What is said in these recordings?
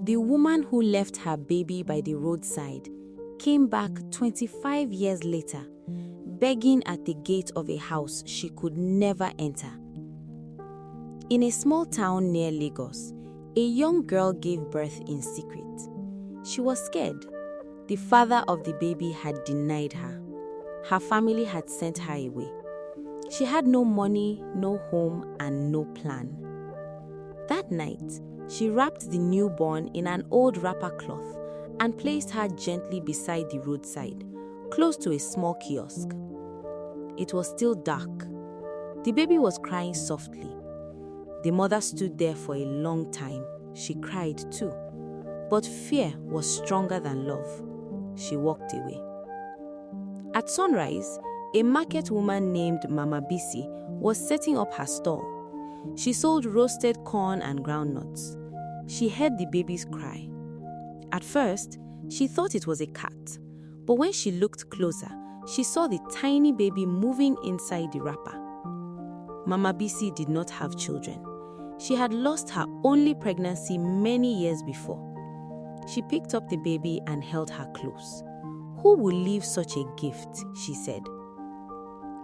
The woman who left her baby by the roadside came back 25 years later, begging at the gate of a house she could never enter. In a small town near Lagos, a young girl gave birth in secret. She was scared. The father of the baby had denied her. Her family had sent her away. She had no money, no home, and no plan. That night, she wrapped the newborn in an old wrapper cloth and placed her gently beside the roadside, close to a small kiosk. It was still dark. The baby was crying softly. The mother stood there for a long time. She cried too. But fear was stronger than love. She walked away. At sunrise, a market woman named Mama Bisi was setting up her stall. She sold roasted corn and groundnuts. She heard the baby's cry. At first, she thought it was a cat, but when she looked closer, she saw the tiny baby moving inside the wrapper. Mama Bisi did not have children. She had lost her only pregnancy many years before. She picked up the baby and held her close. Who would leave such a gift, she said.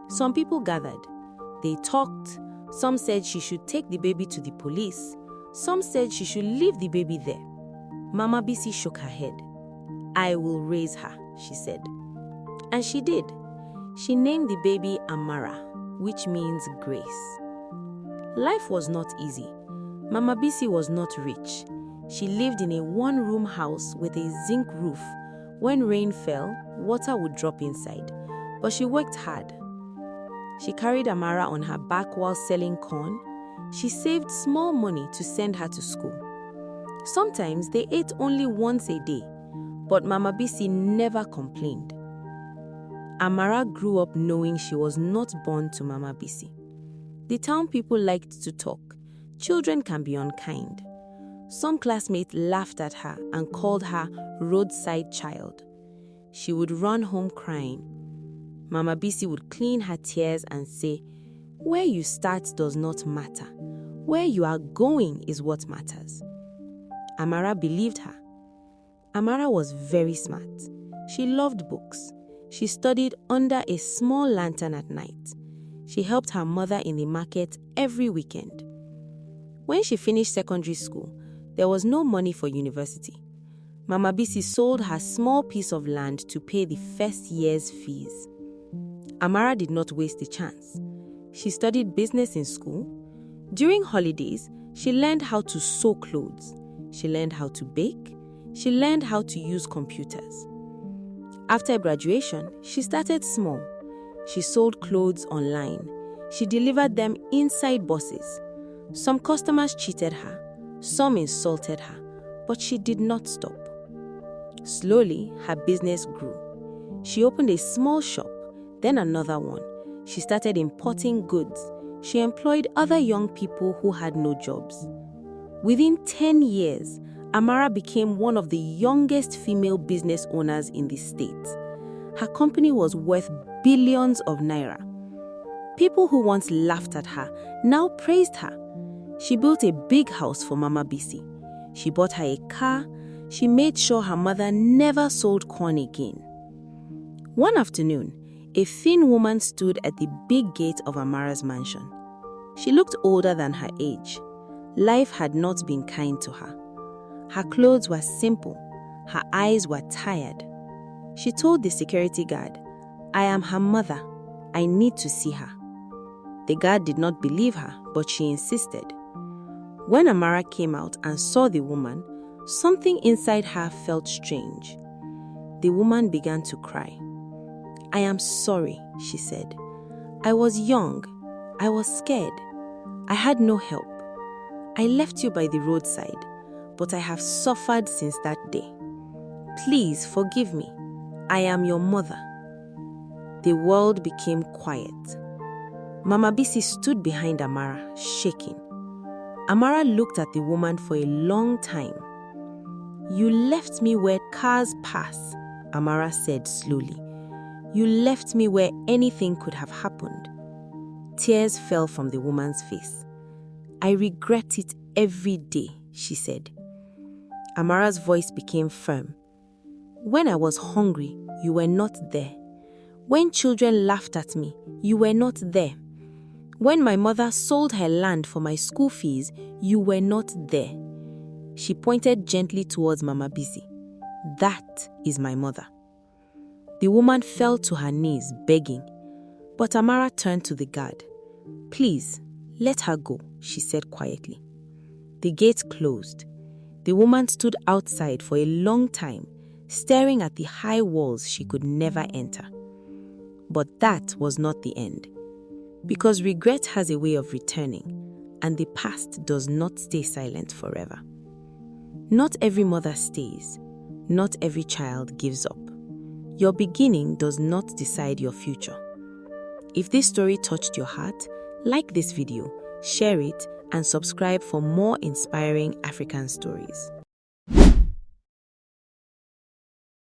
Some people gathered. They talked. Some said she should take the baby to the police. Some said she should leave the baby there. Mama Bisi shook her head. I will raise her, she said. And she did. She named the baby Amara, which means grace. Life was not easy. Mama Bisi was not rich. She lived in a one-room house with a zinc roof. When rain fell, water would drop inside. But she worked hard. She carried Amara on her back while selling corn. She saved small money to send her to school. Sometimes they ate only once a day, but Mama Bisi never complained. Amara grew up knowing she was not born to Mama Bisi. The town people liked to talk. Children can be unkind. Some classmates laughed at her and called her roadside child. She would run home crying. Mama Bisi would clean her tears and say, where you start does not matter. Where you are going is what matters. Amara believed her. Amara was very smart. She loved books. She studied under a small lantern at night. She helped her mother in the market every weekend. When she finished secondary school, there was no money for university. Mama Bisi sold her small piece of land to pay the first year's fees. Amara did not waste the chance. She studied business in school. During holidays, she learned how to sew clothes. She learned how to bake. She learned how to use computers. After graduation, she started small. She sold clothes online. She delivered them inside buses. Some customers cheated her. Some insulted her. But she did not stop. Slowly, her business grew. She opened a small shop, then another one. She started importing goods. She employed other young people who had no jobs. Within 10 years, Amara became one of the youngest female business owners in the state. Her company was worth billions of naira. People who once laughed at her now praised her. She built a big house for Mama Bisi. She bought her a car. She made sure her mother never sold corn again. One afternoon, a thin woman stood at the big gate of Amara's mansion. She looked older than her age. Life had not been kind to her. Her clothes were simple. Her eyes were tired. She told the security guard, I am her mother. I need to see her. The guard did not believe her, but she insisted. When Amara came out and saw the woman, something inside her felt strange. The woman began to cry. I am sorry, she said. I was young. I was scared. I had no help. I left you by the roadside, but I have suffered since that day. Please forgive me. I am your mother. The world became quiet. Mama Bisi stood behind Amara, shaking. Amara looked at the woman for a long time. You left me where cars pass, Amara said slowly. You left me where anything could have happened. Tears fell from the woman's face. I regret it every day, she said. Amara's voice became firm. When I was hungry, you were not there. When children laughed at me, you were not there. When my mother sold her land for my school fees, you were not there. She pointed gently towards Mama Bisi. That is my mother. The woman fell to her knees, begging. But Amara turned to the guard. Please, let her go, she said quietly. The gate closed. The woman stood outside for a long time, staring at the high walls she could never enter. But that was not the end. Because regret has a way of returning, and the past does not stay silent forever. Not every mother stays. Not every child gives up. Your beginning does not decide your future. If this story touched your heart, like this video, share it, and subscribe for more inspiring African stories.